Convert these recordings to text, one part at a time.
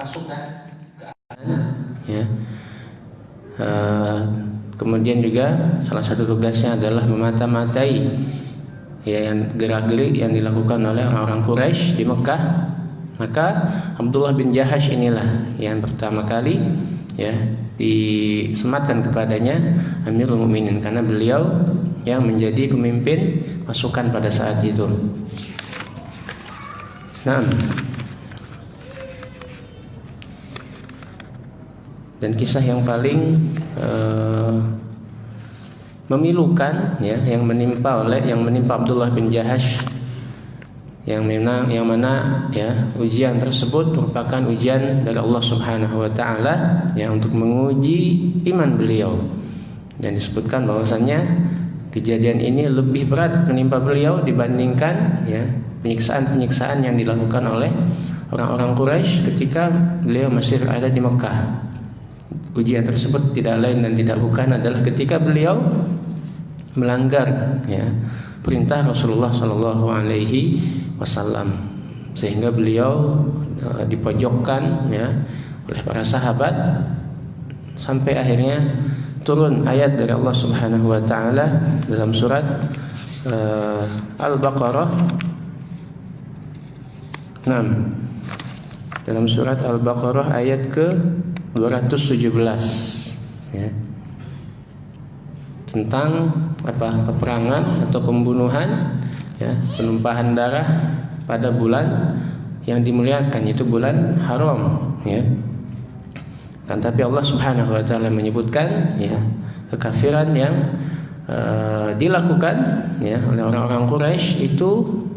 pasukan ya. Kemudian juga salah satu tugasnya adalah memata-matai ya yang gerak-gerik yang dilakukan oleh orang-orang Quraisy di Mekah. Maka Abdullah bin Jahash inilah yang pertama kali ya disematkan kepadanya Amirul Mukminin, karena beliau yang menjadi pemimpin pasukan pada saat itu. Nah, dan kisah yang paling memilukan ya yang menimpa Abdullah bin Jahash, yang mana ya ujian tersebut merupakan ujian dari Allah Subhanahu wa taala ya untuk menguji iman beliau. Dan disebutkan bahwasannya kejadian ini lebih berat menimpa beliau dibandingkan ya penyiksaan-penyiksaan yang dilakukan oleh orang-orang Quraisy ketika beliau masih ada di Mekah. Ujian tersebut tidak lain dan tidak bukan adalah ketika beliau melanggar ya perintah Rasulullah Shallallahu Alaihi Wasallam, sehingga beliau dipojokkan ya oleh para sahabat sampai akhirnya turun ayat dari Allah Subhanahu Wa Taala dalam surat Al-Baqarah. Dalam surat Al-Baqarah ayat ke 217 ya, tentang peperangan atau pembunuhan ya, penumpahan darah pada bulan yang dimuliakan, yaitu bulan haram ya. Dan tapi Allah Subhanahu wa taala menyebutkan ya kekafiran yang dilakukan ya oleh orang-orang Quraisy itu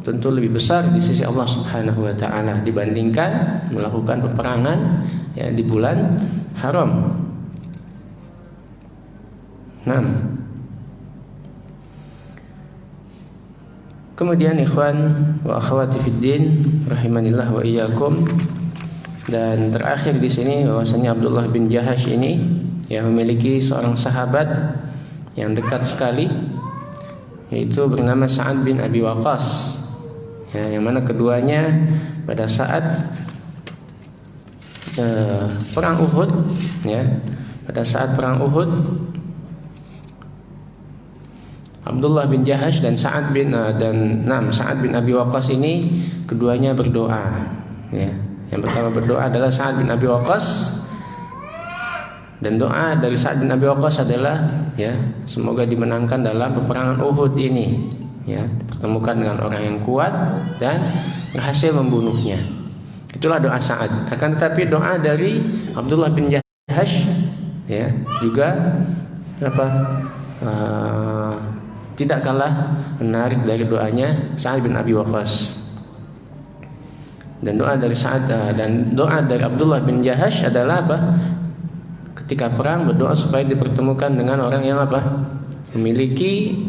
tentu lebih besar di sisi Allah Subhanahu wa taala dibandingkan melakukan peperangan ya di bulan haram. Nah, kemudian ikhwan wa akhwati fiddin rahimanillah wa iyyakum, dan terakhir di sini bahwasanya Abdullah bin Jahash ini yang memiliki seorang sahabat yang dekat sekali, yaitu bernama Sa'ad bin Abi Waqqas ya, yang mana keduanya pada saat perang Uhud ya, pada saat perang Uhud Abdullah bin Jahash dan Sa'ad bin Abi Waqqas ini keduanya berdoa ya. Yang pertama berdoa adalah Sa'ad bin Abi Waqqas, dan doa dari Sa'ad bin Abi Waqqas adalah ya semoga dimenangkan dalam peperangan Uhud ini ya, dipertemukan dengan orang yang kuat dan berhasil membunuhnya. Itulah doa Sa'ad. Akan tetapi doa dari Abdullah bin Jahash ya juga tidak kalah menarik dari doanya Sa'ad bin Abi Waqqas. Dan doa dari Sa'ad dan doa dari Abdullah bin Jahash adalah ketika perang berdoa supaya dipertemukan dengan orang yang memiliki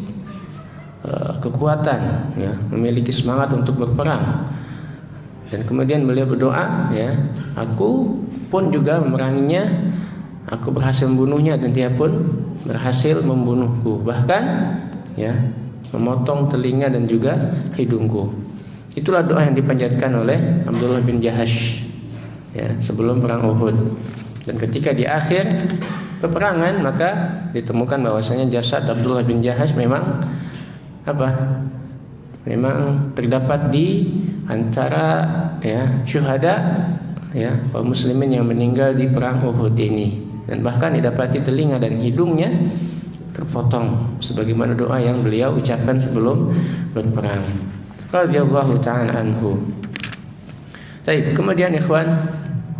kekuatan ya, memiliki semangat untuk berperang. Dan kemudian beliau berdoa ya, aku pun juga memeranginya, aku berhasil membunuhnya dan dia pun berhasil membunuhku, bahkan ya memotong telinga dan juga hidungku. Itulah doa yang dipanjatkan oleh Abdullah bin Jahash ya sebelum perang Uhud. Dan ketika di akhir peperangan maka ditemukan bahwasanya jasad Abdullah bin Jahash memang terdapat di antara ya syuhada ya kaum muslimin yang meninggal di perang Uhud ini, dan bahkan didapati telinga dan hidungnya terpotong sebagaimana doa yang beliau ucapkan sebelum berperang. Radhiyallahu ta'ala anhu. Baik, kemudian ikhwan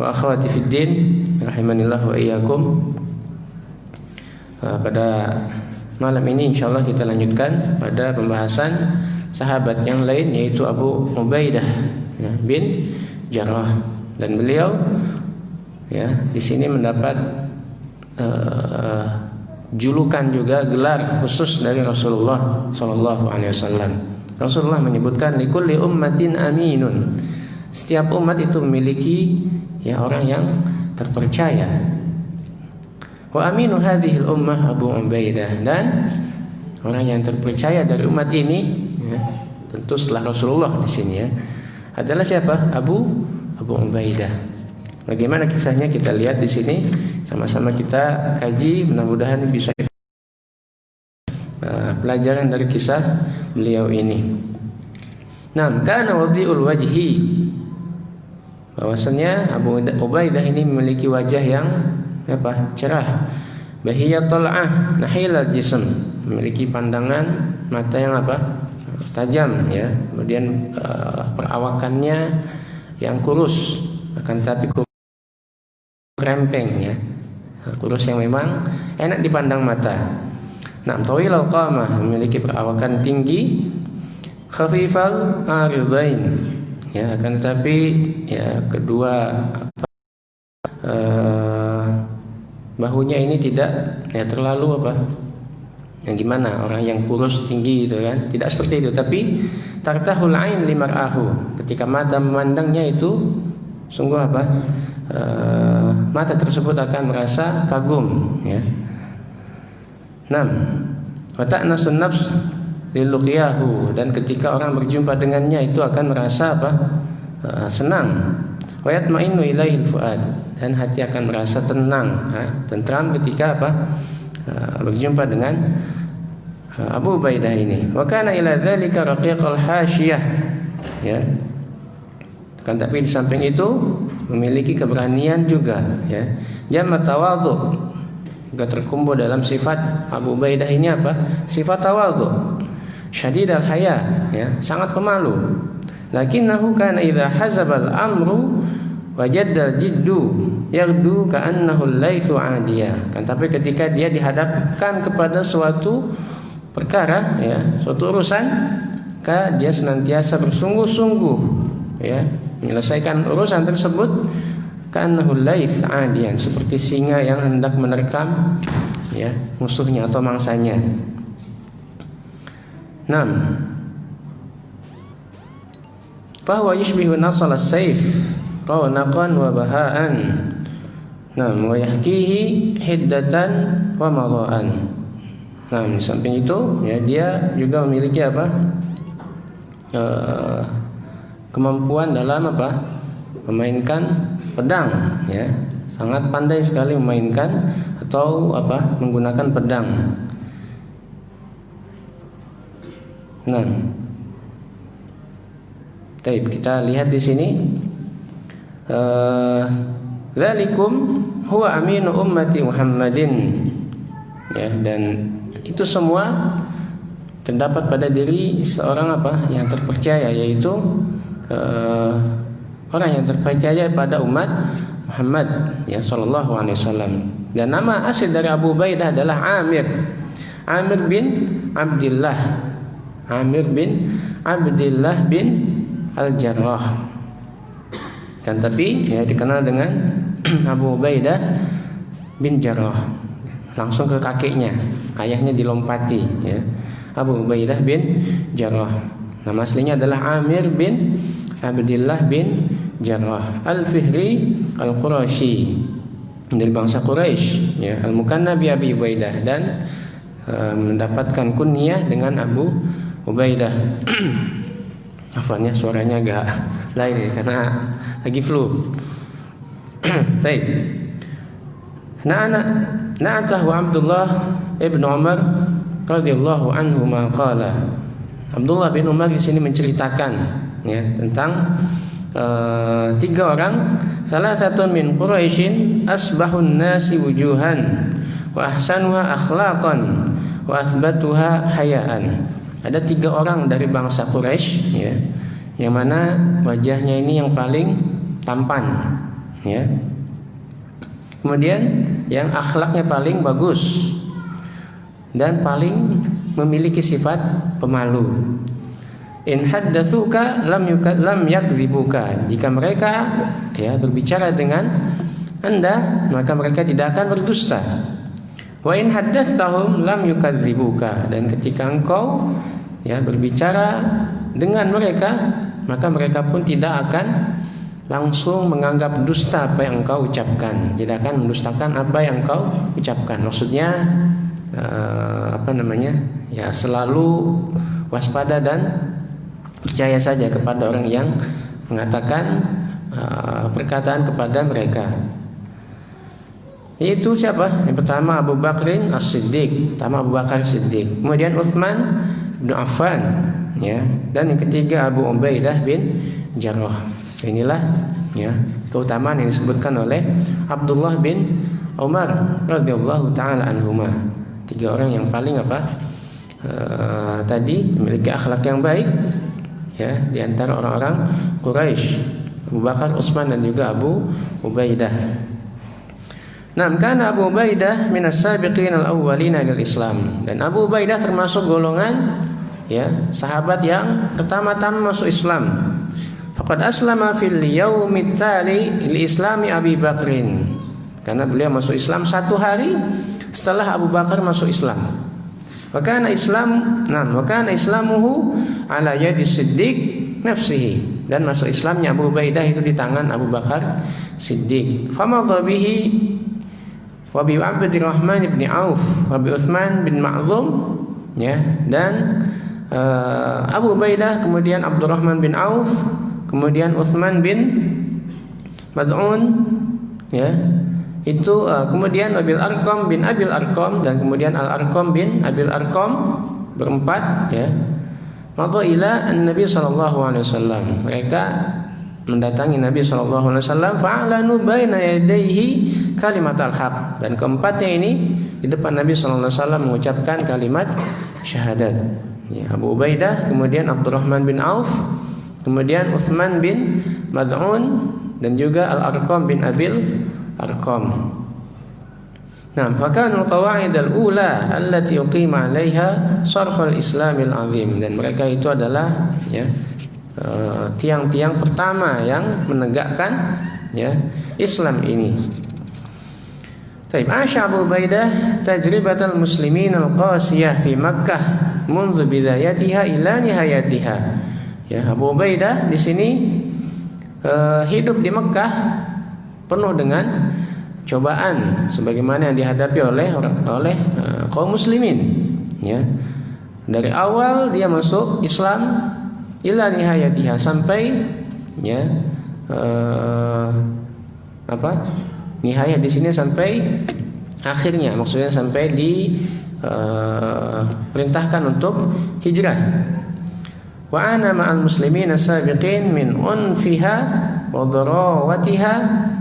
wa akhwati fiddin rahimanillah wa iyyakum, pada malam ini insyaallah kita lanjutkan pada pembahasan sahabat yang lain, yaitu Abu Ubaidah ya, bin Jarrah, dan beliau ya di sini mendapat julukan juga gelar khusus dari Rasulullah sallallahu alaihi wasallam. Rasulullah menyebutkan likulli ummatin aminun. Setiap umat itu memiliki ya orang yang terpercaya. Wa aminu hadhil ummah Abu Ubaidah, dan orang yang terpercaya dari umat ini ya, tentu setelah Rasulullah di sini ya adalah siapa? Abu Ubaidah. Bagaimana kisahnya kita lihat di sini, sama-sama kita kaji, mudah-mudahan bisa pelajaran dari kisah beliau ini. Nah, kana wadi'ul wajhi, bahwasanya Abu Ubaidah ini memiliki wajah yang cerah. Bahiyat tal'ah nahilal jism, memiliki pandangan mata yang tajam ya. Kemudian perawakannya yang kurus, akan tapi krempeng ya. Kurus yang memang enak dipandang mata. Nah, tawilal qamah, memiliki perawakan tinggi. Khafifal aridain ya, akan tetapi ya kedua bahunya ini tidak ya terlalu yang gimana, orang yang kurus tinggi gitu kan, tidak seperti itu. Tapi tartahul ain limar'ahu, ketika mata memandangnya itu sungguh mata tersebut akan merasa kagum ya. 6. Wa ta'nasun nafs liluqiyahu, dan ketika orang berjumpa dengannya itu akan merasa senang. Wa yatma'innu ilaihil fuad, dan hati akan merasa tenang, tentram ketika berjumpa dengan Abu Ubaidah ini. Wa kana ila dzalika raqiqal hasyiyah ya. Kan tapi di samping itu memiliki keberanian juga ya. Jamma tawadhu, juga terkumpul dalam sifat Abu Ubaidah ini sifat tawadhu. Syadidal haya ya, sangat pemalu. Lakinnahu kana idza hazabal amru wajaddal jiddu yardu ka'annahu al-laithu 'adiyah. Kan tapi ketika dia dihadapkan kepada suatu perkara ya, suatu urusan, maka dia senantiasa bersungguh-sungguh ya menyelesaikan urusan tersebut. Ka'annahu al-laith 'adiyan, seperti singa yang hendak menerkam ya musuhnya atau mangsanya. 6. Fahuwa yushbihu nasal as-sayf rawnaqan wa baha'an. Wa yahkihi hiddatan wa mara'an. Di samping itu ya, dia juga memiliki kemampuan dalam memainkan pedang ya. Sangat pandai sekali memainkan atau menggunakan pedang. Baik, kita lihat di sini. Dzalikum huwa aminu ummati Muhammadin. Ya, dan itu semua terdapat pada diri seorang yang terpercaya, yaitu orang yang terpercaya pada umat Muhammad ya sallallahu alaihi wasallam. Dan nama asli dari Abu Ubaidah adalah Amir bin Abdullah. Amir bin Abdullah bin Al-Jarrah. Kan tapi ya dikenal dengan Abu Ubaidah bin Jarrah. Langsung ke kakeknya, ayahnya dilompati ya. Abu Ubaidah bin Jarrah. Nama aslinya adalah Amir bin Abdullah bin Jarrah Al-Fihri Al-Qurashi, dari bangsa Quraisy ya. Al-Mukanna bi Abi Ubaidah, dan mendapatkan kunyah dengan Abu Ubaidah. Afwannya suaranya agak lain ya, karena lagi flu. Baik. Na'atahu Abdullah ibn Umar radhiyallahu anhu ma qala. Abdullah bin Umar di sini menceritakan ya tentang 3 orang. Salasatun min Quraisyin asbahun nasi wujuhan wa ahsanuha akhlaqan wa athbatuha hayaan. Ada 3 orang dari bangsa Quraisy ya, yang mana wajahnya ini yang paling tampan ya. Kemudian yang akhlaknya paling bagus dan paling memiliki sifat pemalu. In haddatsuka lam yakdzibuka. Jika mereka ya berbicara dengan Anda, maka mereka tidak akan berdusta. Wa in haddatstahum lam yukadzibuka, dan ketika engkau ya berbicara dengan mereka, maka mereka pun tidak akan langsung menganggap dusta apa yang engkau ucapkan, tidak akan mendustakan apa yang engkau ucapkan. Maksudnya ya selalu waspada dan percaya saja kepada orang yang mengatakan perkataan kepada mereka. Yaitu siapa? Yang pertama Abu Bakrin As-Siddiq, pertama Abu Bakar Siddiq, kemudian Utsman bin Affan, ya, dan yang ketiga Abu Ubaidah bin Jarrah. Inilah ya keutamaan yang disebutkan oleh Abdullah bin Umar radhiyallahu taala anhuma. Tiga orang yang paling tadi memiliki akhlak yang baik, ya, di antara orang-orang Quraisy, Abu Bakar, Utsman dan juga Abu Ubaidah. Nah, karena Abu Ubaidah minas sabiqin al-awwalina ilal Islam, dan Abu Ubaidah termasuk golongan ya sahabat yang pertama-tama masuk Islam. Faqad aslama fil yaumit tali li islami Abi Bakrin, karena beliau masuk Islam satu hari setelah Abu Bakar masuk Islam. Wa kana islamuhu ala yadi Siddiq nafsihi, dan masuk Islamnya Abu Ubaidah itu di tangan Abu Bakar Siddiq. Famadha bihi wa bi Abdurrahman bin Auf wa bi Utsman bin Ma'zum, ya, dan Abu Ubaidah, kemudian Abdurrahman bin Auf, kemudian Utsman bin Mad'un, ya, itu kemudian Abil Arqam bin Abil Arqam, dan kemudian Al Arqam bin Abil Arqam, berempat, ya. Madha ila an-Nabi sallallahu alaihi wasallam, mereka mendatangi Nabi sallallahu alaihi wasallam, fa'alanu baina yadayhi kalimatal haq, dan keempatnya ini di depan Nabi sallallahu alaihi wasallam mengucapkan kalimat syahadat. Ya, Abu Ubaidah, kemudian Abdurrahman bin Auf, kemudian Utsman bin Mad'un, dan juga Al Arqam bin Abil Arqam. Nah, fakanul qawaid al-ula allati uqima 'alaiha sarhul Islamil azim, dan mereka itu adalah ya tiang-tiang pertama yang menegakkan ya Islam ini. Baik, Asy Abu Ubaidah tajribatul muslimin al-qasiyah fi Makkah منذ bidayatiha ila nihayatiha. Ya, Abu Ubaidah di sini hidup di Mekah penuh dengan cobaan sebagaimana yang dihadapi oleh kaum muslimin, ya. Dari awal dia masuk Islam ila nihayatiha, sampai ya nihayah di sini sampai akhirnya, maksudnya sampai di perintahkan untuk hijrah. Wa ana ma'al muslimin as-sabiqin min unfiha wa darawatiha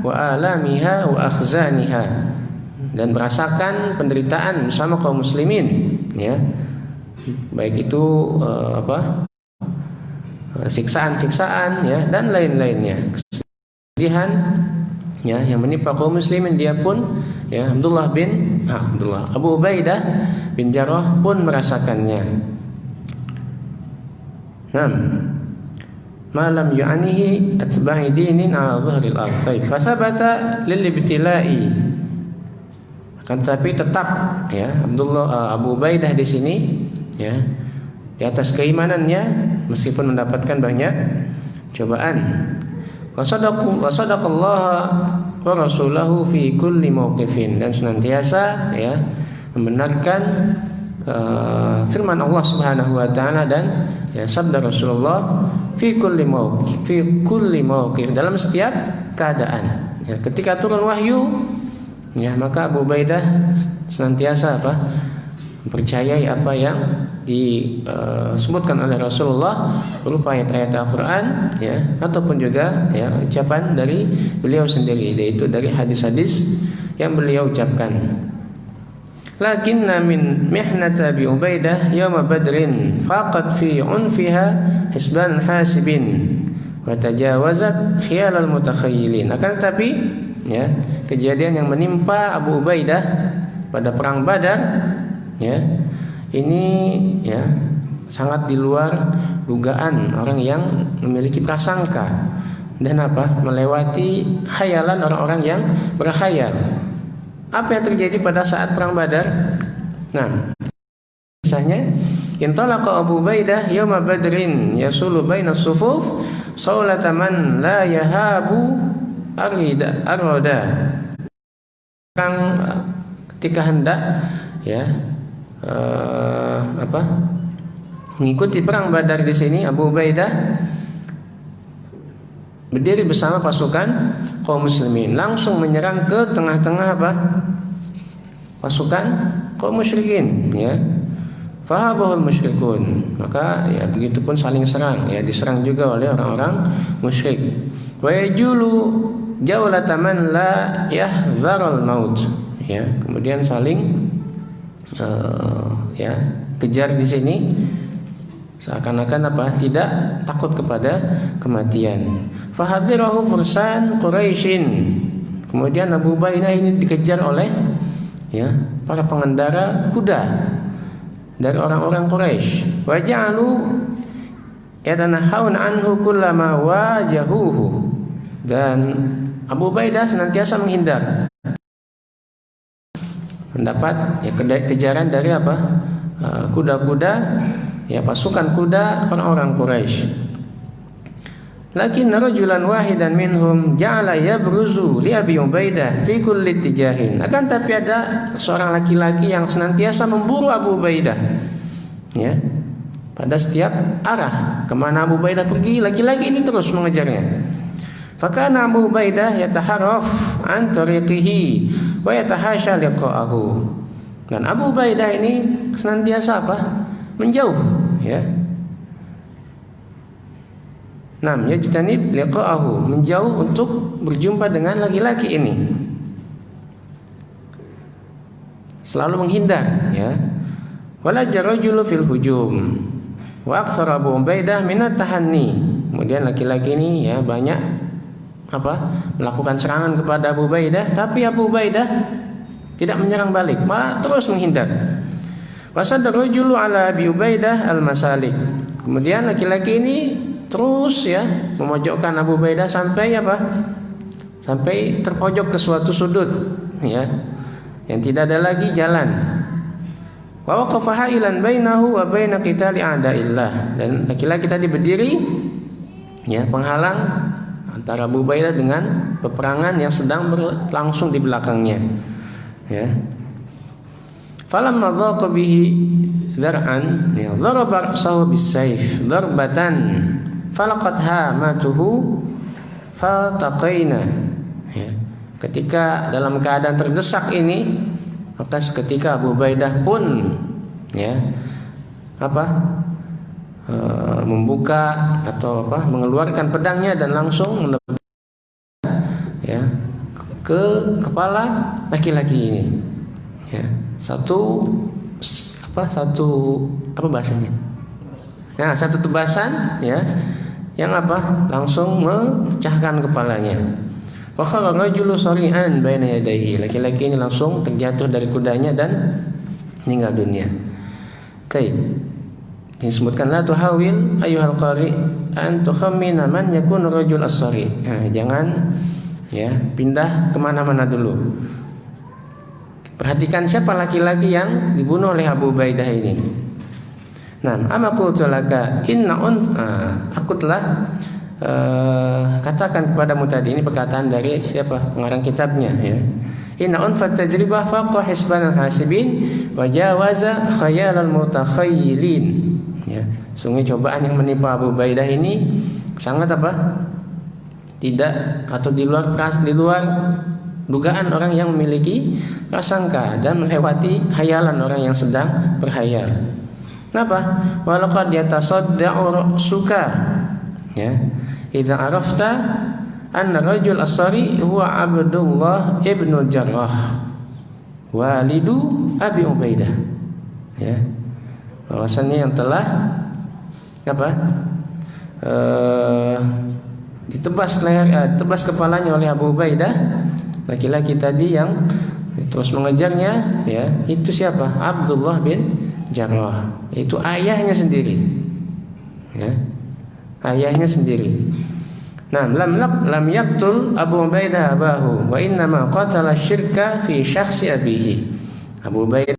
wa alamiha wa akhzaniha, dan merasakan penderitaan bersama kaum muslimin, ya, baik itu siksaan-siksaan, ya, dan lain-lainnya, kesedihan, ya, yang menimpa kaum muslimin. Dia pun, ya, Abu Ubaidah bin Jarrah pun merasakannya. Malam yu'anihi atba'i dinin ala dhahril ardh. Fa thabata lil ibtila'i. Akan tetapi tetap, ya, Abu Ubaidah di sini, ya, di atas keimanannya meskipun mendapatkan banyak cobaan. Wa sadaqallaha wa rasulahu fi kulli mauqifin, dan senantiasa, ya, membenarkan firman Allah Subhanahu wa taala dan, ya, sabda Rasulullah fi kulli mauqif, dalam setiap keadaan. Ya, ketika turun wahyu, ya, maka Abu Ubaidah senantiasa mempercayai apa yang disebutkan oleh Rasulullah berupa ayat-ayat Al-Quran, ya, ataupun juga, ya, ucapan dari beliau sendiri, yaitu dari hadis-hadis yang beliau ucapkan. Lakinna min mihnata Abi Ubaidah yawma Badrin faqat fi unfiha hisban hasibin wa tajawazat khiyal al-mutakhayyilin. Akan tetapi, ya, kejadian yang menimpa Abu Ubaidah pada perang Badar, ya, ini, ya, sangat di luar dugaan orang yang memiliki prasangka, dan melewati khayalan orang-orang yang berkhayal. Apa yang terjadi pada saat perang Badar? Nah, misalnya, intalaqa Abu Ubaidah yawma Badrin yasulu baina sufuf saulata man la yahabu arida. Perang ketika hendak, ya, mengikuti perang Badar di sini, Abu Ubaidah berdiri bersama pasukan kaum muslimin, langsung menyerang ke tengah-tengah apa? Pasukan kaum musyrikin, ya. Fahabahul musyrikun, maka ya begitu pun saling serang, ya, diserang juga oleh orang-orang musyrik. Wa yajulu jawlata man la yahdzarul maut, ya, kemudian saling ya kejar di sini seakan-akan apa? Tidak takut kepada kematian. Fahadhirahu fursan Quraisyin, kemudian Abu Ubaidah ini dikejar oleh, ya, para pengendara kuda dari orang-orang Quraisy. Wa ja'alu yatanahawun anhu kullama wajahuhu, dan Abu Ubaidah senantiasa menghindar mendapat, ya, kejaran dari apa? Kuda-kuda, ya, pasukan kuda orang-orang Quraisy. Lakin rajulan wahidan minhum ja'ala yabruzu li Abi Ubaidah fi kulli tijahin. Akan tapi ada seorang laki-laki yang senantiasa memburu Abu Ubaidah, ya, pada setiap arah. Kemana Abu Ubaidah pergi, laki-laki ini terus mengejarnya. Fakana Abu Ubaidah yataharraf an tariqihi wa yatahasha liqa'ahu. Dan Abu Ubaidah ini senantiasa apa? Menjauh, ya. Nam yajtanib liqa'ahu, menjauh untuk berjumpa dengan laki-laki ini. Selalu menghindar, ya. Wala jarajulu fil hujum wa aktsara Abu Ubaidah minat tahanni. Kemudian laki-laki ini, ya, banyak apa? Melakukan serangan kepada Abu Ubaidah, tapi Abu Ubaidah tidak menyerang balik, malah terus menghindar. Wasadar rajulu ala Abi Ubaidah al-masalik. Kemudian laki-laki ini terus, ya, memojokkan Abu Ubaidah sampai apa? Sampai terpojok ke suatu sudut, ya, yang tidak ada lagi jalan. Wa waqafa hailan bainahu wa baina qitali a'daillah. Dan laki-laki tadi berdiri, ya, penghalang antara Abu Ubaidah dengan peperangan yang sedang berlangsung di belakangnya, ya. Falamma dhaqa bihi dzar'an, ya, daraba ra'sahu bis-sayf darbatan falaqat hamatuhu fataqaina, ya. Ketika dalam keadaan terdesak ini, maka seketika Abu Ubaidah pun, ya, apa? Membuka atau apa? Mengeluarkan pedangnya dan langsung menebas, ya, ke kepala laki-laki ini, ya. Satu bahasanya? Nah, satu tebasan, ya, yang apa? Langsung memecahkan kepalanya. Wa khara rajulu sari'an baina yadayhi. Laki-laki ini langsung terjatuh dari kudanya dan meninggal dunia. Baik. Disebutkan la tuhawil ayyuhal qari an tukhammina man yakun rajul as-sari. Nah, jangan, ya, pindah kemana-mana dulu. Perhatikan siapa laki-laki yang dibunuh oleh Abu Ubaidah ini. Nah, ama qultu laka aku telah katakan kepadamu tadi, ini perkataan dari siapa? Pengarang kitabnya, ya. Inna unfat tajribah faqa hisban al-hasibin wa jawaza khayal al-mutakhayyilin, ya. Sungguh cobaan yang menimpa Abu Ubaidah ini sangat apa? Tidak, atau di luar dugaan orang yang memiliki prasangka dan melewati hayalan orang yang sedang berhayal. Kenapa? Walaqad yatasadda'u ra'suka, ya, idza arafta anna rajul as-sari huwa Abdullah ibnu Jarrah walidu Abi Ubaidah, ya. Bahwasannya yang telah apa? Ditebas leher, tebas kepalanya oleh Abu Ubaidah, laki-laki tadi yang terus mengejarnya, ya, itu siapa? Abdullah bin Jarrah, itu ayahnya sendiri, ya, ayahnya sendiri. Nah, lam yaqtul Abu Ubaidah abahu wa innama qatala syirka fi syakhsi abihi. Abu Ubaidah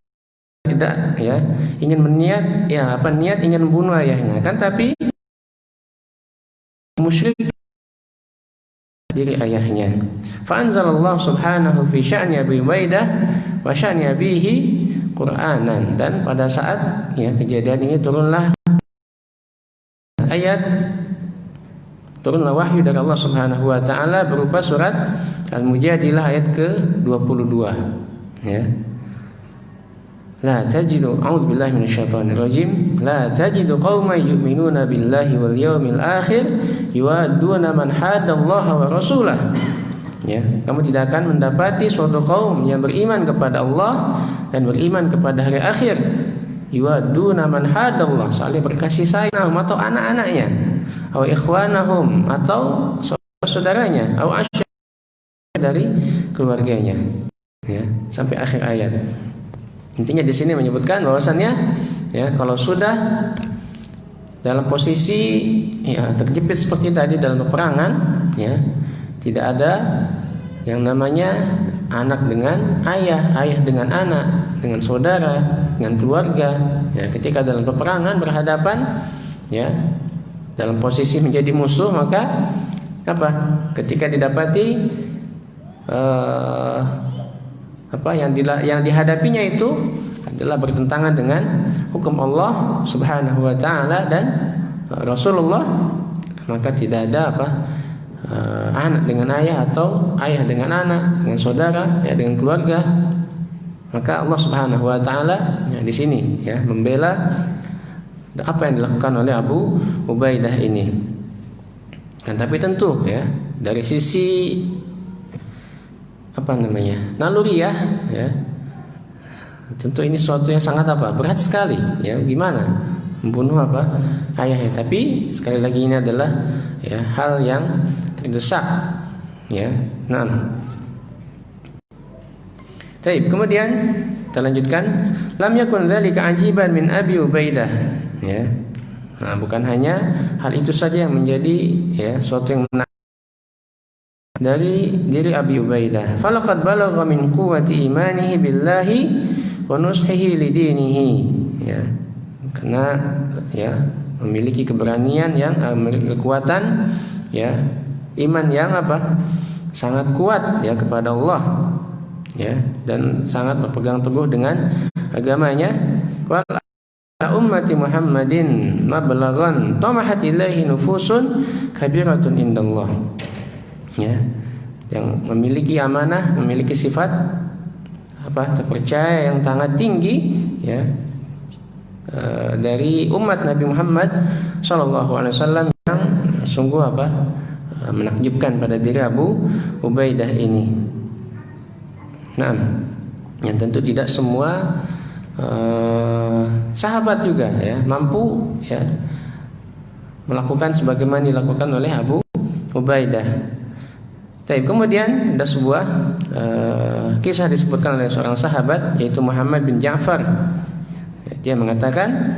tidak, ya, ingin niat ingin membunuh ayahnya, kan, tapi musyrik diri ayahnya. Fa anzalallahu subhanahu fi sya'ni Abi Ubaidah wa sya'ni abihi Qur'anan. Dan pada saat, ya, kejadian ini turunlah ayat turunlah wahyu dari Allah Subhanahu wa taala berupa surat Al-Mujadilah ayat ke-22, ya. La tajidu a'udzubillahi minasyaitonirrajim la tajidu qauman yu'minuna billahi wal yawmil akhir yuwadduna man hadallaha wa rasulah. Ya, kamu tidak akan mendapati suatu kaum yang beriman kepada Allah dan beriman kepada hari akhir. Yuwadduna man hadallah, saling berkasih sayang atau anak-anaknya, atau ikhwanahum atau saudaranya, atau asyir dari keluarganya. Ya, sampai akhir ayat. Intinya di sini menyebutkan bahwasannya, ya, kalau sudah dalam posisi ya terjepit seperti tadi dalam peperangan, ya, tidak ada yang namanya anak dengan ayah, ayah dengan anak, dengan saudara, dengan keluarga. Ya, ketika dalam peperangan berhadapan, ya, dalam posisi menjadi musuh, maka apa? Ketika didapati yang dihadapinya itu adalah bertentangan dengan hukum Allah Subhanahu wa taala dan Rasulullah, maka tidak ada anak dengan ayah atau ayah dengan anak, dengan saudara, ya, dengan keluarga. Maka Allah Subhanahu wa taala, ya, di sini, ya, membela apa yang dilakukan oleh Abu Ubaidah ini. Kan, tapi tentu, ya, dari sisi naluriah, ya, tentu ini sesuatu yang sangat berat sekali, ya, gimana membunuh ayahnya. Tapi sekali lagi ini adalah, ya, hal yang terdesak, ya. Nah, baik, kemudian kita lanjutkan. Lam yakun dzalika ajiban min Abi Ubaidah, ya. Nah, bukan hanya hal itu saja yang menjadi, ya, suatu yang menarik dari diri Abi Ubaidah. Falaqad balagha min quwwati imanihi billahi wa nushihi lidinihi, ya. Karena, ya, memiliki keberanian yang memiliki kekuatan, ya, iman yang sangat kuat, ya, kepada Allah, ya, dan sangat berpegang teguh dengan agamanya. Wa ummati Muhammadin mablaghan tamahat ilaihi nufusun kabiratun indallah, ya, yang memiliki amanah, memiliki sifat terpercaya yang sangat tinggi, ya, dari umat Nabi Muhammad sallallahu alaihi wasallam yang sungguh menakjubkan pada diri Abu Ubaidah ini. Nah, yang tentu tidak semua sahabat juga, ya, mampu, ya, melakukan sebagaimana dilakukan oleh Abu Ubaidah. Tapi kemudian ada sebuah kisah disebutkan oleh seorang sahabat, yaitu Muhammad bin Ja'far. Dia mengatakan,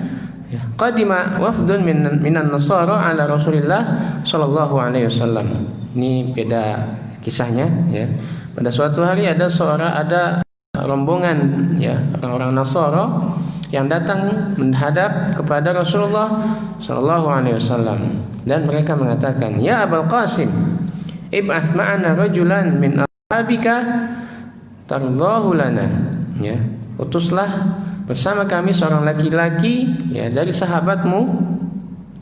ya, qadima wafdun minan nasara ala Rasulillah sallallahu alaihi wasallam. Ini beda kisahnya, ya. Pada suatu hari ada rombongan, ya, orang-orang Nasara yang datang menghadap kepada Rasulullah sallallahu alaihi wasallam, dan mereka mengatakan, "Ya Abul Qasim, ib'ats ma'ana rajulan min ashabika tardahu lana." Ya, utuslah bersama kami seorang laki-laki, ya, dari sahabatmu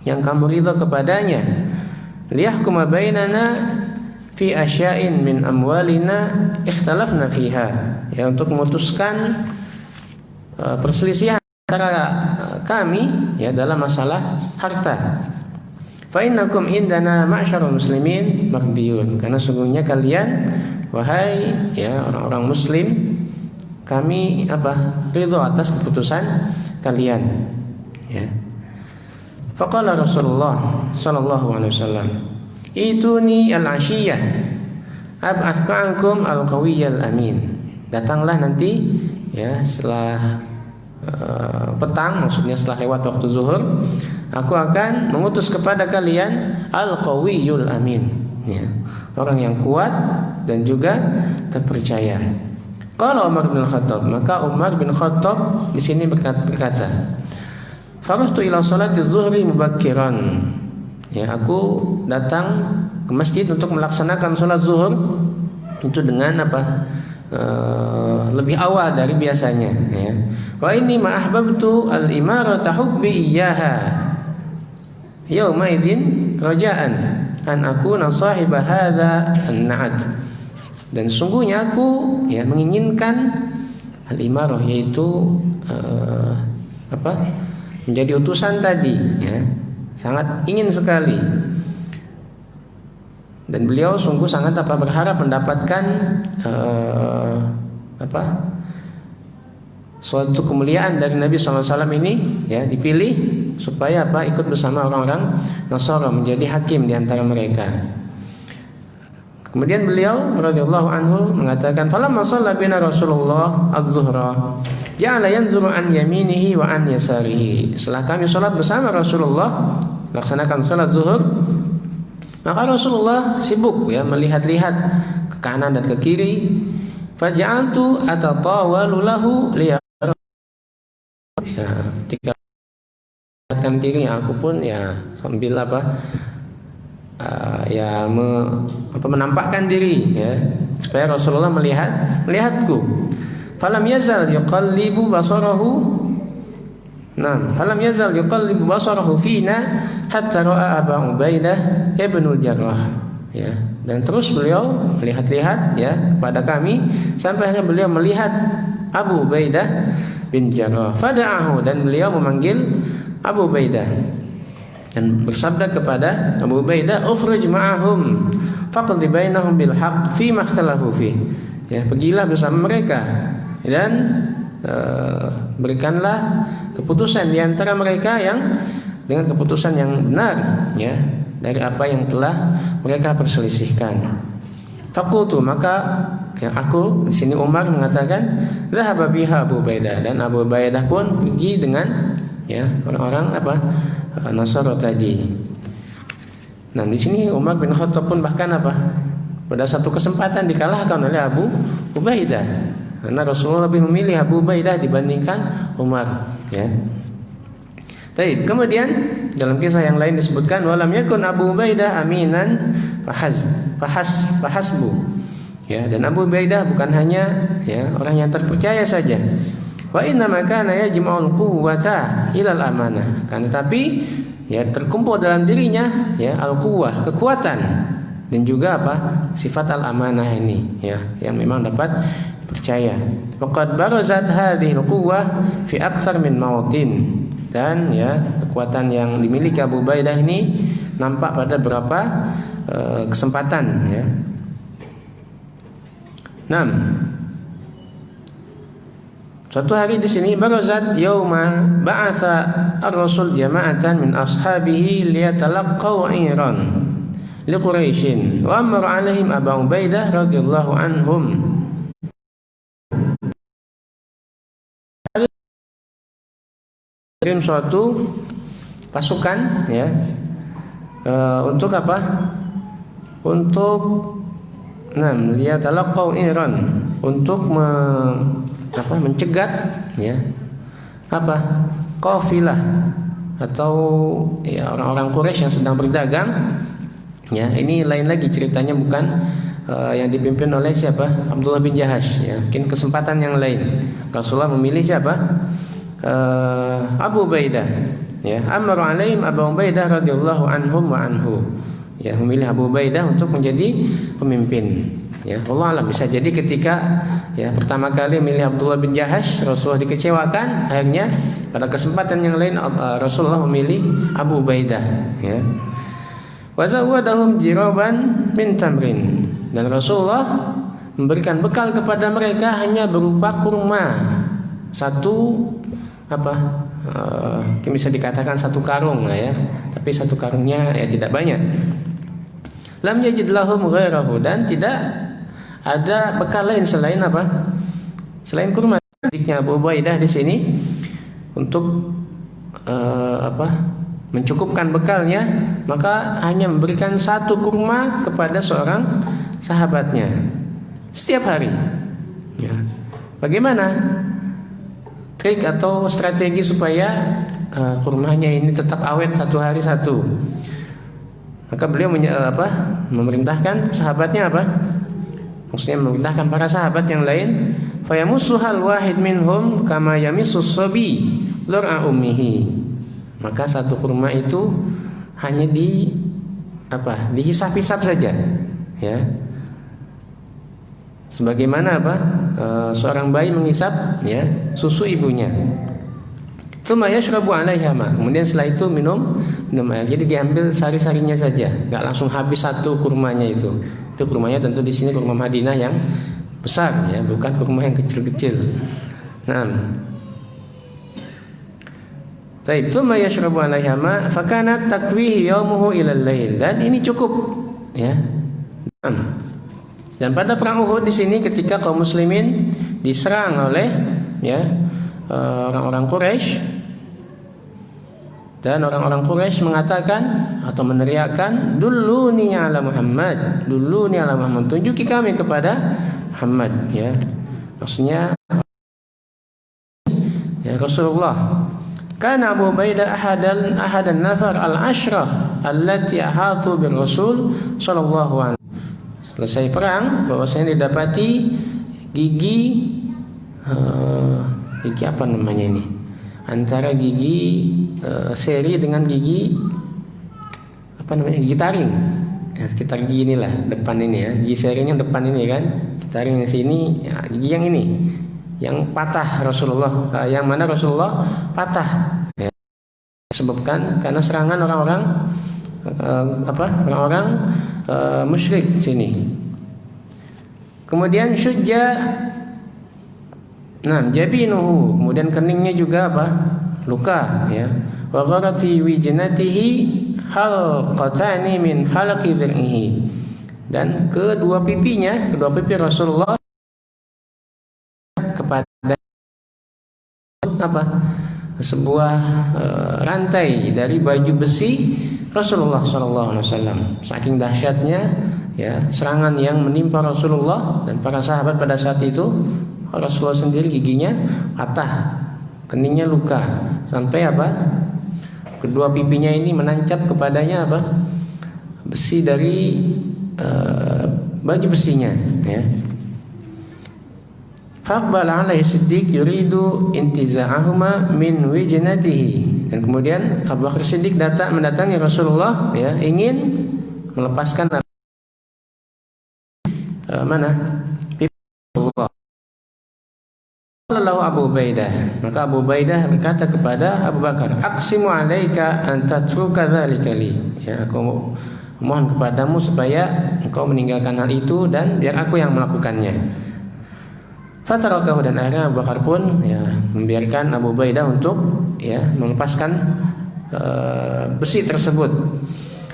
yang kamu ridha kepadanya. Liyahkuma bainana fi asya'in min amwalina ikhtalafna fiha, ya, untuk memutuskan perselisihan antara kami, ya, dalam masalah harta. Fa innakum indana ma'syarul muslimin mardiyun, karena sungguhnya kalian, wahai, ya, orang-orang muslim, kami ridho atas keputusan kalian, ya. Faqala Rasulullah sallallahu alaihi wasallam, "Ituni al-ashiyah ab'ats ma'akum al-qawiyyal amin." Datanglah nanti, ya, setelah petang, maksudnya setelah lewat waktu zuhur, aku akan mengutus kepada kalian al-qawiyyul amin, ya, orang yang kuat dan juga terpercaya. Qala Umar bin Khattab, maka Umar bin Khattab di sini berkata, "Farustu ila salati zuhri mubakkiran." Ya, aku datang ke masjid untuk melaksanakan salat zuhur itu dengan lebih awal dari biasanya, ya. Wa inni ma ahbabtu al-imarata hubbi iyyaha yauma idzin raja'an an akuna sahiba hadza an-na'at. Dan sungguhnya aku menginginkan al-imarah, yaitu menjadi utusan tadi, sangat ingin sekali. Dan beliau sungguh sangat berharap mendapatkan suatu kemuliaan dari Nabi SAW ini, dipilih supaya ikut bersama orang-orang Nasara menjadi hakim di antara mereka. Kemudian beliau radhiyallahu anhu mengatakan, falamma shalla bina Rasulullah az-zuhra ja'ala yanzuru an yaminihi wa an yasarihi. Setelah kami salat bersama Rasulullah, laksanakan salat zuhur, maka Rasulullah sibuk melihat-lihat ke kanan dan ke kiri. Faja'altu atatawalu lahu ketika kan kiri, aku pun sambil menampakkan diri supaya Rasulullah melihatku. Falam yazal yuqallibu basarahu. Falam yazal yuqallibu basarahu fina hatta ra'a Abu Ubaidah ibn al-Jarrah. Dan terus beliau melihat-lihat kepada kami sampai akhirnya beliau melihat Abu Ubaidah bin Jarrah. Fada'ahu, dan beliau memanggil Abu Ubaidah dan bersabda kepada Abu Ubaidah, ukhruj ma'ahum faqdi bainahum bil haqq fi ma ikhtalafu fi. Pergilah bersama mereka dan berikanlah keputusan di antara mereka yang dengan keputusan yang benar dari apa yang telah mereka perselisihkan. Faqultu, maka aku di sini Umar mengatakan, dhahaba biha Abu Ubaidah, dan Abu Ubaidah pun pergi dengan orang-orang Nasara tadi. Di sini Umar bin Khattab pun bahkan pada satu kesempatan dikalahkan oleh Abu Ubaidah, karena Rasulullah lebih memilih Abu Ubaidah dibandingkan Umar. Baik, kemudian dalam kisah yang lain disebutkan, walam yakun Abu Ubaidah aminan fahasbu. Dan Abu Ubaidah bukan hanya orang yang terpercaya saja. Wa inna ma kana yajma'ul quwwata ilal amanah. Kan tetapi terkumpul dalam dirinya al-quwwah, kekuatan, dan juga sifat al-amanah ini yang memang dapat dipercaya. Faqad barazat hadhihi al-quwwah fi aktsar min mawtin. Dan kekuatan yang dimiliki Abu Ubaidah ini nampak pada beberapa kesempatan. Suatu hari di sini, barazat yauma ba'atha ar-rasul jama'atan min ashabihi liyatalaqaw 'iran li Quraisyin wa amara 'alaihim Abu Ubaidah radhiyallahu anhum. Kirim suatu pasukan untuk Untuk liyatalaqaw 'iran, untuk mencegat qafilah atau orang-orang Quraisy yang sedang berdagang. Ini lain lagi ceritanya, bukan yang dipimpin oleh siapa? Abdullah bin Jahash. Mungkin kesempatan yang lain Rasulullah memilih siapa? Abu Ubaidah. Amara alaihim Abu Ubaidah radhiyallahu anhum wa anhu. Memilih Abu Ubaidah untuk menjadi pemimpin. Allah alam, bisa jadi ketika pertama kali memilih Abdullah bin Jahash, Rasulullah dikecewakan. Akhirnya pada kesempatan yang lain Rasulullah memilih Abu Ubaidah. Wa zawadahum jiraban min tamrin, dan Rasulullah memberikan bekal kepada mereka hanya berupa kurma satu bisa dikatakan satu karung tapi satu karungnya tidak banyak. Lam yajid lahum ghairahu, dan tidak ada bekal lain selain selain kurma. Adiknya Abu Ubaidah di sini untuk mencukupkan bekalnya, maka hanya memberikan satu kurma kepada seorang sahabatnya setiap hari. Bagaimana trik atau strategi supaya kurmanya ini tetap awet satu hari satu? Maka beliau memerintahkan sahabatnya maksudnya memerintahkan para sahabat yang lain, fayamussuhal wahid minhum kama yamissus sabi lur'a ummihi. Maka satu kurma itu hanya dihisap-hisap saja, ya. Sebagaimana seorang bayi menghisap, ya, susu ibunya. Tsumma yashrabu 'alaiha ma. Kemudian setelah itu minum air. Jadi diambil sari-sarinya saja, enggak langsung habis satu kurmanya itu. Itu kurmanya tentu di sini kurma Madinah yang besar, ya, bukan kurma yang kecil-kecil. Nah. Baik, tsumma yashrabu 'alaiha ma fa kanat takwihi yawmuhu ila al-lail. Dan ini cukup, ya. Dan pada perang Uhud di sini ketika kaum muslimin diserang oleh, ya, orang-orang Quraisy, dan orang-orang Quraisy mengatakan atau meneriakkan, "Dulluni ala Muhammad, dulluni ala Muhammad." Tunjuki kami kepada Muhammad, ya. Maksudnya, ya, Rasulullah. Kana Abu Ubaidah ahadan nafar al-ashrah allati ahatu bir Rasul sallallahu alaihi. Selesai perang, bahwasanya didapati gigi apa namanya ini? Antara gigi seri dengan gigi apa namanya? Gigi taring. Ya, sekitar gigi inilah depan ini, ya. Gigi serinya depan ini kan. Gigi taring yang sini, ya, gigi yang ini. Yang patah Rasulullah, yang mana Rasulullah patah, ya. Disebabkan karena serangan orang-orang musyrik sini. Kemudian jabinuhu, kemudian keningnya juga luka, ya. Wa gharat fi wijnatihi halqatani min halaqi dhir'ihi. Dan kedua pipi Rasulullah kepada sebuah rantai dari baju besi Rasulullah SAW. Saking dahsyatnya, ya, serangan yang menimpa Rasulullah dan para sahabat pada saat itu, Rasulullah sendiri giginya patah, keningnya luka, sampai kedua pipinya ini menancap kepadanya besi dari baju besinya, ya. Faqbala alaihi Siddiq yuridu intiza'ahuma min wijnatihi. Dan kemudian Abu Bakar Siddiq mendatangi Rasulullah, ya, ingin melepaskan pipi Rasulullah. Lalu Abu Ubaidah, maka Abu Ubaidah berkata kepada Abu Bakar, "Aqsimu alaika an tatruka dzalika li." Ya, aku mohon kepadamu supaya engkau meninggalkan hal itu dan biar aku yang melakukannya. Fatarakahu, dan akhirnya Abu Bakar pun, ya, membiarkan Abu Ubaidah untuk, ya, melepaskan besi tersebut.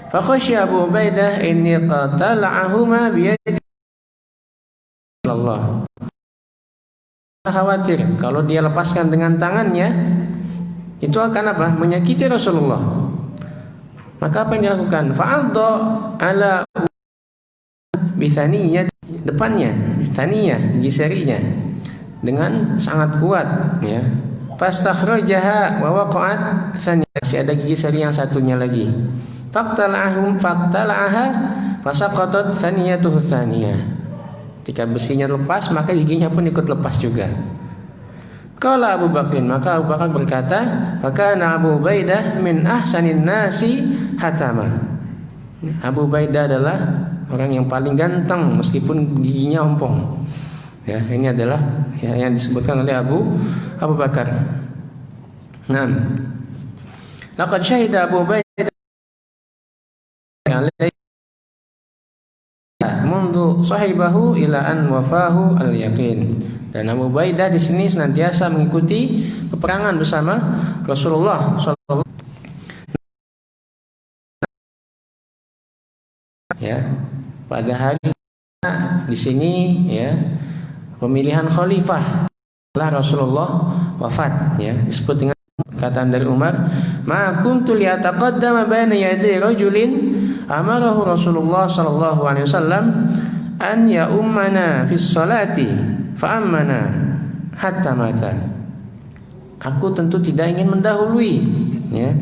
Fa khasya Abu Ubaidah inni qatala'ahuma bi yadi Allah. Khawatir kalau dia lepaskan dengan tangannya itu akan menyakiti Rasulullah. Maka apa yang dilakukan? Fa'adha ala bithaniyah, depannya, thaniyah, gigi serinya, dengan sangat kuat, ya. Fastakhrajaha wa waqa'at thaniyah, masih ada gigi seri yang satunya lagi. Faqtala'aha fasaqatat thaniyatuhu thaniyah. Ketika besinya lepas, maka giginya pun ikut lepas juga. Qala Abu Bakrin, maka Abu Bakar berkata, "Fakana Abu Ubaidah min ahsanin nasi hatama." Abu Ubaidah adalah orang yang paling ganteng meskipun giginya ompong. Ya, ini adalah, ya, yang disebutkan oleh Abu Bakar. Nah, laqad syahida Abu Ubaidah mundu sahibahu ila an wafahu al-yaqin. Dan Abu Ubaidah di sini senantiasa mengikuti peperangan bersama Rasulullah sallallahu, ya, pada hari di sini, ya, pemilihan khalifah setelah Rasulullah wafat, ya, disebut dengan perkataan dari Umar, "Ma kuntu liataqaddama baina yaday rajulin amarahu Rasulullah sallallahu alaihi wasallam an ya ummana fi sholati fa ammana hatta mata." Aku tentu tidak ingin mendahului, ya,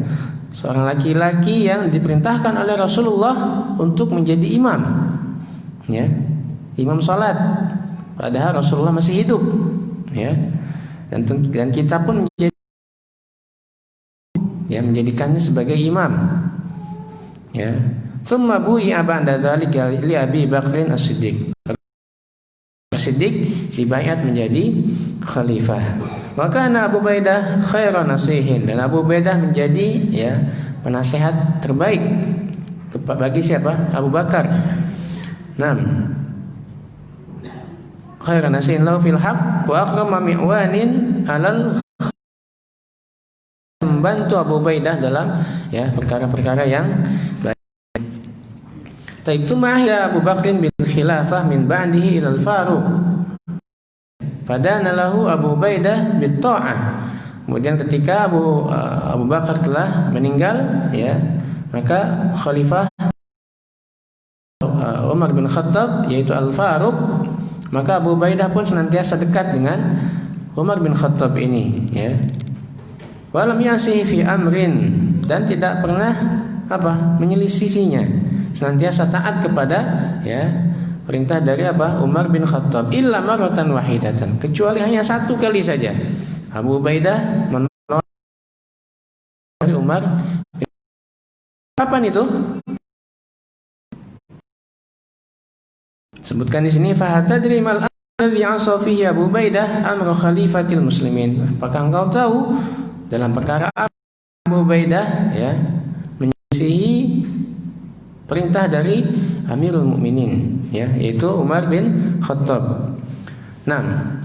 seorang laki-laki yang diperintahkan oleh Rasulullah untuk menjadi imam, ya, imam salat, padahal Rasulullah masih hidup, ya, dan kita pun menjadikannya sebagai imam, ya. Tsumma bui'a ba'da dzalika li Abi Bakrin As-Siddiq. As-Siddiq dibaiat menjadi khalifah. Maka Abu Ubaidah khairan nasihin, dan Abu Ubaidah menjadi penasehat terbaik bagi siapa? Abu Bakar. Khairan nasihin lahu fil haq wa akrama mi'wanin alal, membantu Abu Ubaidah dalam perkara-perkara yang baik. Taib tsumma Abu Bakrin bil khilafah min ba'dihi ila al-Faruq. Fadana lahu Abu Ubaidah bit ta'ah. Kemudian ketika Abu Bakar telah meninggal, maka khalifah Umar bin Khattab yaitu Al-Faruq, maka Abu Ubaidah pun senantiasa dekat dengan Umar bin Khattab ini, Walam yasihi fi amrin, dan tidak pernah menyelisihinya, senantiasa taat kepada perintah dari Umar bin Khattab, illa marratan wahidatan, kecuali hanya satu kali saja Abu Ubaidah menolak dari Umar. Kapan itu? Sebutkan di sini, fahatadri mal alladhi 'asa fihi Abu Ubaidah amra khalifatil muslimin. Apakah engkau tahu dalam perkara Abu Ubaidah menyelisihi perintah dari Amirul Mukminin, yaitu Umar bin Khattab.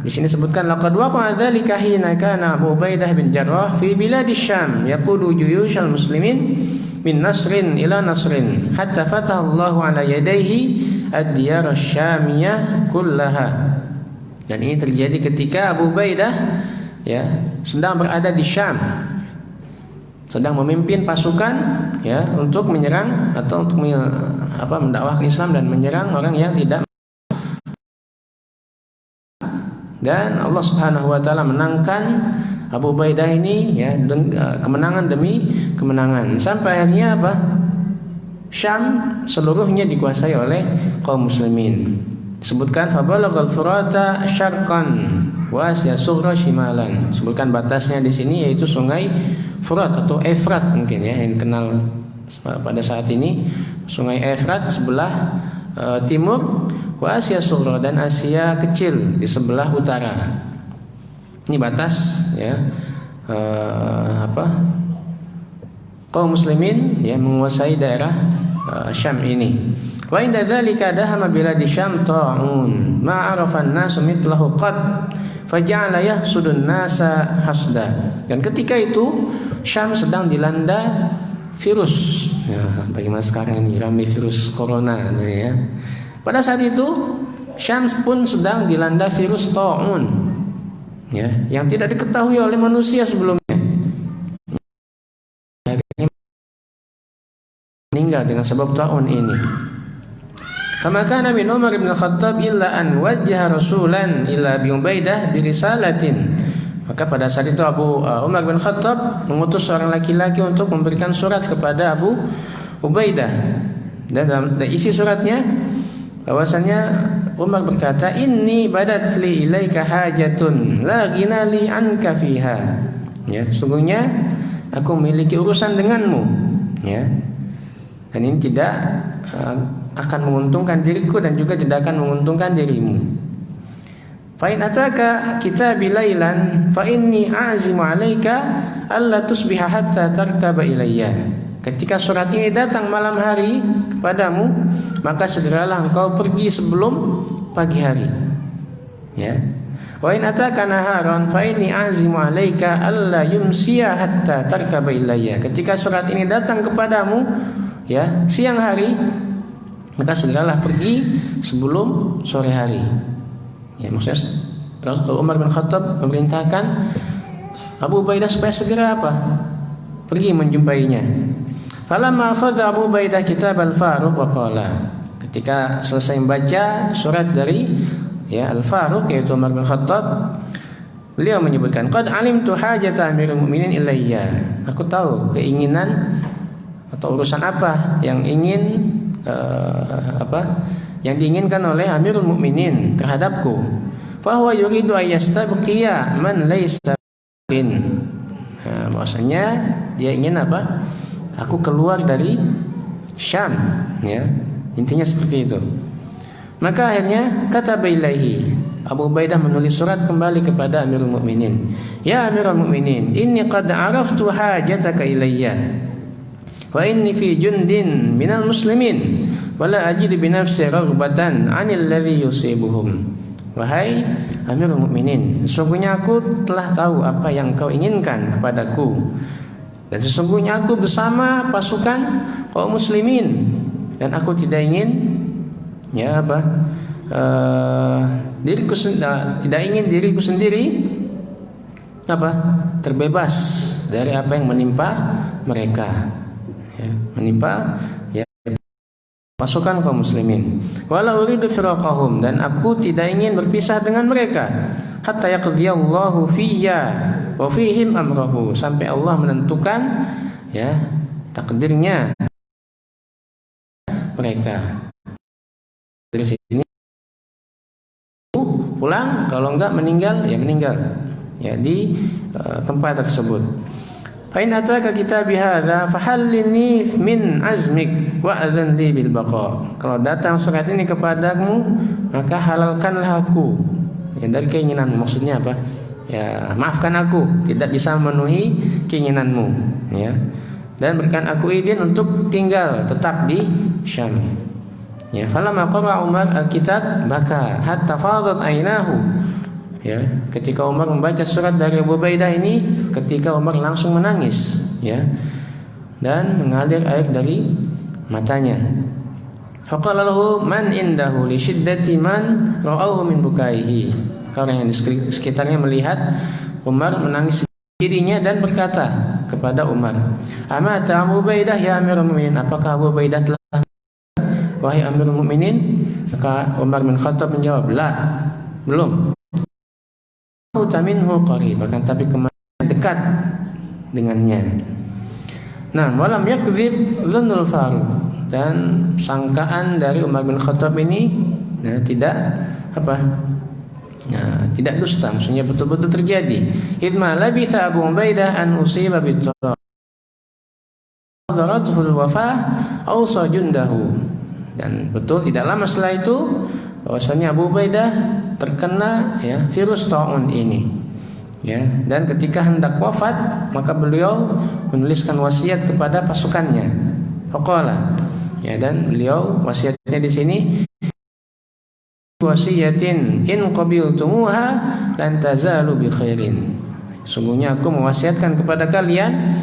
Di sini sebutkan laqad waqa'a dzalika hina kana Abu Ubaidah bin Jarrah fi biladisy Syam yaqudu juyushal muslimin min nasrin ila nasrin hatta fataha Allahu ala yadayhi ad-diyar asy-syamiyah kullaha. Dan ini terjadi ketika Abu Ubaidah sedang berada di Syam, sedang memimpin pasukan untuk menyerang atau untuk mendakwahkan Islam dan menyerang orang yang tidak. Dan Allah Subhanahu wa taala menangkan Abu Ubaidah ini kemenangan demi kemenangan, sampai akhirnya Syam seluruhnya dikuasai oleh kaum muslimin. Disebutkan fabalaghal furata syarqan wa Asya sughra shimalan. Sebutkan batasnya di sini yaitu sungai Furat atau Efrat mungkin yang dikenal pada saat ini. Sungai Efrat sebelah timur, wa Asya sughra, dan Asia kecil di sebelah utara. Ini batas kaum muslimin menguasai daerah Syam ini. Wa inda dzalika dahama biladi Syam ta'un ma 'arafa an-nasu mithlahu qad faja'ala yahsudun nasa hasda. Dan ketika itu Syam sedang dilanda virus. Bagaimana sekarang ini ramai virus corona Pada saat itu Syam pun sedang dilanda virus ta'un yang tidak diketahui oleh manusia sebelumnya. Meninggal dengan sebab ta'un ini. Kama kana min Umar bin Khattab illa an wajjaha rasulan ila Abi Ubaidah bi risalatin. Maka pada saat itu Umar bin Khattab mengutus seorang laki-laki untuk memberikan surat kepada Abu Ubaidah. Dan isi suratnya bahwasanya Umar berkata, inni badat li ilaika hajatun la ghina li anka fiha. Sungguhnya aku memiliki urusan denganmu. Dan ini tidak akan menguntungkan diriku dan juga tidak akan menguntungkan dirimu. Fa in ataka kitabi lailan fa inni a'zimu 'alaika alla tusbiha hatta tarkaba ilayya. Ketika surat ini datang malam hari kepadamu, maka segeralah engkau pergi sebelum pagi hari. Wa in ataka naharan fa inni a'zimu 'alaika alla yumsiya hatta tarkaba ilayya. Ketika surat ini datang kepadamu siang hari, maka segeralah pergi sebelum sore hari. Maksudnya Umar bin Khattab memerintahkan Abu Ubaidah supaya segera pergi menjumpainya. Falamma akhadha Abu Ubaidah kitab al-Faruq wa qala. Ketika selesai membaca surat dari al-Faruq yaitu Umar bin Khattab, beliau menyebutkan qad alimtu hajata Amirul Mukminin ilayya. Aku tahu keinginan atau urusan apa yang yang diinginkan oleh Amirul Mukminin terhadapku. Fa huwa yuridu ayastabqiya man laysa bin. Bahwasanya dia ingin Aku keluar dari Syam, ya. Intinya seperti itu. Maka akhirnya kata ilaihi, Abu Ubaidah menulis surat kembali kepada Amirul Mukminin. Ya Amirul Mukminin, inni qad araftu hajataka ilayya. Wa inni fi jundin minal muslimin wa la ajidu bi nafsi raghbatan 'anil ladzi yusibuhum. Wahai Amirul Mukminin, sesungguhnya aku telah tahu apa yang kau inginkan kepadaku. Dan sesungguhnya aku bersama pasukan kaum muslimin dan aku tidak ingin tidak ingin diriku sendiri terbebas dari apa yang menimpa mereka, menimpa pasukan kaum muslimin. Wala uridu firaqahum, dan aku tidak ingin berpisah dengan mereka hatta yaqdiyallahu fiyya wa fihim amrahu, sampai Allah menentukan takdirnya mereka. Dari sini pulang, kalau enggak meninggal di tempat tersebut. Fa in ataka kitabi hadza fahallini min azmik wa adzan li bil baqa. Kalau datang surat ini kepadamu, maka halalkanlah aku dari keinginanmu. Maksudnya apa? Maafkan aku tidak bisa memenuhi keinginanmu, dan berikan aku izin untuk tinggal tetap di Syam. Falamma qara Umar al-kitab baka hatta fadat ainahu. Ketika Umar membaca surat dari Abu Ubaidah ini, ketika Umar langsung menangis, dan mengalir air dari matanya. Faqala lahu man indahu li shiddati man ra'ahu min bukaihi. Orang yang di sekitarnya melihat Umar menangis dirinya dan berkata kepada Umar, "Amata Abu Ubaidah ya Amirul Mukminin?" Apakah Abu Ubaidah telah wahai Amirul Mukminin? Maka Umar bin Khattab menjawab, "La, belum." Taminhu qarib, bahkan tapi kemana dekat dengannya. Nah, walam yakdzib dzannul Faruq, dan sangkaan dari Umar bin Khattab ini tidak dusta, maksudnya betul-betul terjadi. Idma labitha Abu Ubaidah an usiba bitarah daratul wafah aw sajundahu, dan betul tidak lama setelah itu bahwasanya Abu Ubaidah terkena virus taun ini, dan ketika hendak wafat maka beliau menuliskan wasiat kepada pasukannya. Faqala, dan beliau wasiatnya di sini, wasiyatin in qabiltumuha lan tazalu bi khairin. Sungguhnya aku mewasiatkan kepada kalian,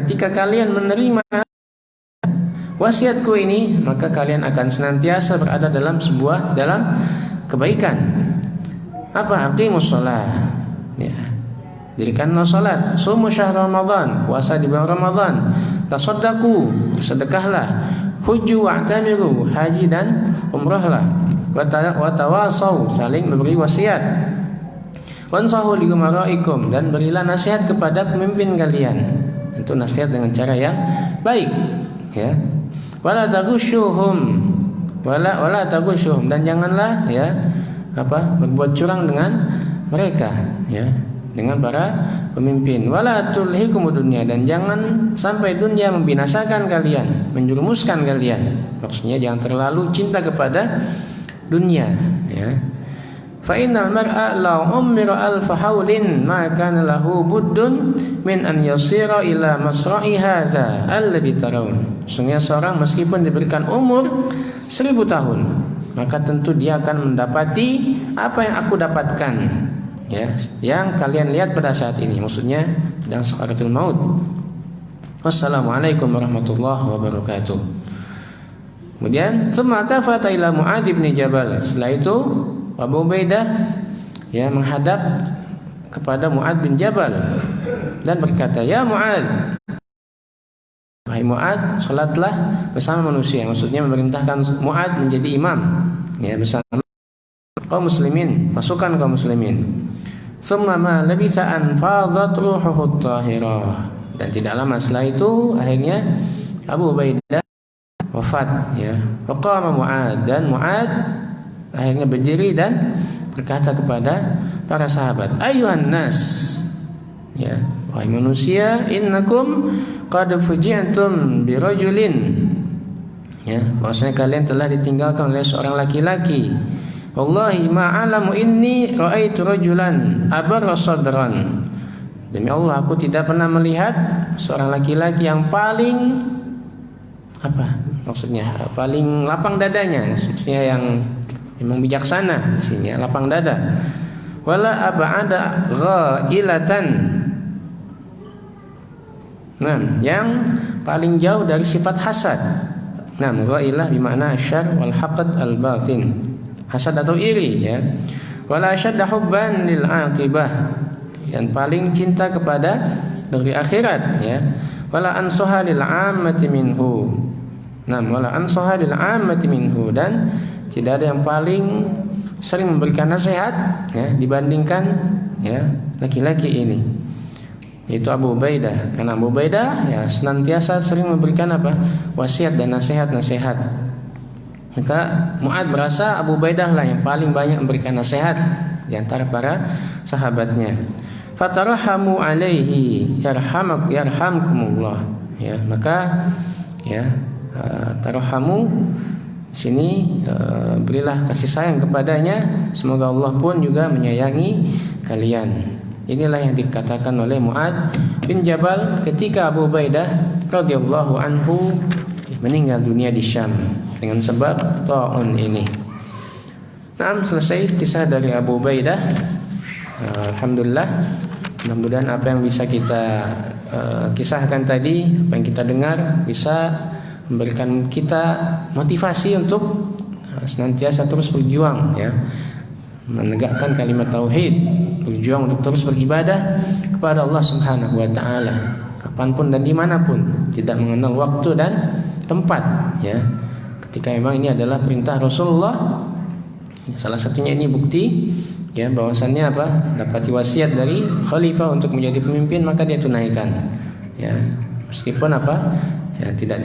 ketika kalian menerima wasiatku ini, maka kalian akan senantiasa berada dalam kebaikan. Apa? Aqimus shalah, dirikanlah salat. Sumu syahr Ramadan, puasa di bulan Ramadan. Tasaddaqu, sedekahlah. Hujju wa'tamiru, haji dan umrahlah. Wa tawasau, saling memberi wasiat. Wansahu li umaraikum, dan berilah nasihat kepada pemimpin kalian. Itu nasihat dengan cara yang baik, Wala taghushuhum, dan janganlah berbuat curang dengan mereka, dengan para pemimpin. Wala tulhikumud dunya, dan jangan sampai dunia membinasakan kalian, menjerumuskan kalian. Maksudnya jangan terlalu cinta kepada dunia, Fa innal mar'a law ummira alfa haulin ma kana lahu buddun min an yasira ila masra'i hadza alladhi tarawun. Sungguh seorang meskipun diberikan umur 1000 tahun, maka tentu dia akan mendapati apa yang aku dapatkan, yang kalian lihat pada saat ini. Maksudnya sedang sakaratul maut. Wassalamualaikum warahmatullahi wabarakatuh. Kemudian thumma tafata ila Mu'adz bin Jabal. Setelah itu Abu Ubaidah menghadap kepada Mu'adz bin Jabal dan berkata, "Ya Mu'adz, wahai Mu'adz, salatlah bersama manusia." Maksudnya memerintahkan Mu'adz menjadi imam, bersama kaum muslimin, pasukan kaum muslimin. Tsumma ma labitha an fadat ruhuhu tahirah, dan tidak lama setelah itu akhirnya Abu Ubaidah wafat, Faqama Mu'adz, dan Mu'adz akhirnya berdiri dan berkata kepada para sahabat, "Ayuhan nas, wahai manusia, innakum qad fuji'tum bi rajulin Ya, bahwasanya kalian telah ditinggalkan oleh seorang laki-laki. Wallahi ma'alamu inni ra'aitu rajulan abarra sadran. Demi Allah, aku tidak pernah melihat seorang laki-laki yang paling maksudnya paling lapang dadanya, maksudnya yang memang bijaksana di sini, lapang dada. Wala ab'ada ghailatan. Yang paling jauh dari sifat hasad. Ghailah bermakna syarr wal haqd al batin. Hasad atau iri, ya. Wala ashadda hubban lil aqibah. Yang paling cinta kepada negeri akhirat, ya. Wala ansaha lil ammati minhu. Wala ansaha lil ammati minhu, dan tidak ada yang paling sering memberikan nasihat, ya, dibandingkan, ya, laki-laki ini, yaitu Abu Ubaidah. Karena Abu Ubaidah, ya, senantiasa sering memberikan wasiat dan nasihat-nasihat. Maka Mu'ad merasa Abu Ubaidah lah yang paling banyak memberikan nasihat di antara para sahabatnya. Fatarahamu alaihi yarhamkumullah. Ya, maka, ya, tarahamu sini, berilah kasih sayang kepadanya, semoga Allah pun juga menyayangi kalian. Inilah yang dikatakan oleh Mu'ad bin Jabal ketika Abu Ubaidah radhiyallahu anhu meninggal dunia di Syam dengan sebab ta'un ini. Selesai kisah dari Abu Ubaidah. Alhamdulillah, mudah-mudahan apa yang bisa kita kisahkan tadi, apa yang kita dengar, bisa memberikan kita motivasi untuk senantiasa terus berjuang, ya, menegakkan kalimat tauhid, berjuang untuk terus beribadah kepada Allah Subhanahu wa taala, kapanpun dan dimanapun, tidak mengenal waktu dan tempat, ya. Ketika memang ini adalah perintah Rasulullah, salah satunya ini bukti, ya, bahwasannya dapati wasiat dari khalifah untuk menjadi pemimpin, maka dia tunaikan, ya, meskipun ya, tidak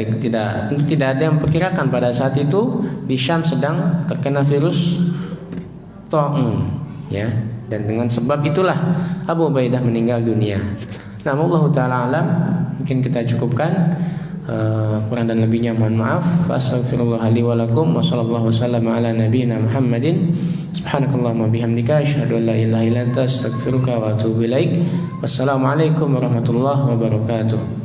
ada yang memperkirakan pada saat itu di Syam sedang terkena virus ta'un, ya, dan dengan sebab itulah Abu Ubaidah meninggal dunia. Wallahu ta'ala alam, mungkin kita cukupkan. Kurang dan lebihnya mohon maaf. Astaghfirullah li wa lakum, wa sallallahu wasallam ala nabiyyina Muhammadin. Subhanakallahumma bihamdika asyhadu an la ilaha illa anta astaghfiruka wa atubu ilaik. Wassalamualaikum warahmatullahi wabarakatuh.